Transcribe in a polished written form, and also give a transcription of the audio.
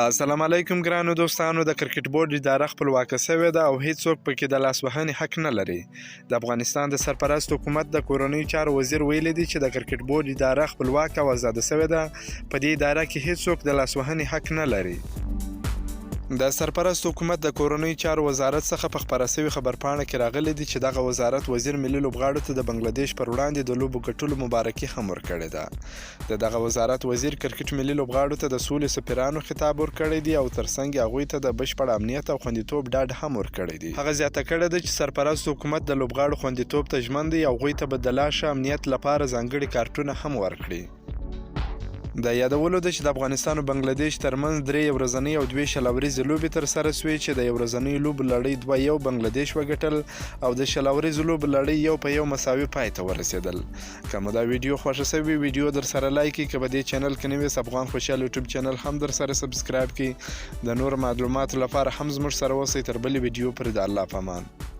السلام علیکم ګرانو دوستانو. د کرکټ بورډ اداره خپلواکه شوې ده او هیڅوک پکې د لاسوهنې حق نه لري. د افغانستان د سرپرست حکومت د کورنیو چارو وزیر ویلي دی چې د کرکټ بورډ اداره خپلواکه او آزاده شوې ده. په دې اداره کې هیڅوک د لاسوهنې حق نه لري. د سرپرست حکومت د کورنیو چارو وزارت څخه په خپاره شوې خبرپاڼه کې راغلی دی چې دغه وزارت وزیر ملي لوبغاړو ته د بنگلادیش پر وړاندې د لوبو ګټلو مبارکي هم ورکړې ده. د دغه وزارت وزیر کرکټ ملي لوبغاړو ته د سولې سفیرانو خطاب ورکړی دی او ترڅنګ هغوی ته د بشپړ امنیت او خوندیتوب ډاډ هم ورکړی دی. هغه زیاته کړې ده چې سرپرست حکومت د لوبغاړو خوندیتوب ته ژمن دی او هغوی ته به د لا ښه امنیت لپاره ځانګړي کارتونه هم ورکړي. د یادولو ده چې د افغانستان او بنگلادیش ترمنځ 3 ورځنۍ او 2 شلوريزې لوبې ترسره شوې چې د ورځنۍ لوبو لړۍ 2-1 بنگلادیش وګټل او د شلوريزې لوبو لړۍ 1-1 مساوي پای ته ورسېدل. که مو دا ویډیو خوښه شوې ویډیو در سره لایک کړئ. که په دې چینل کې نوی افغان خوشحال یوټیوب چینل هم در سره سبسکرایب کړئ. د نور معلوماتو لپاره هم زموږ سره اوسئ. تر بلې ویډیو پورې د الله په امان.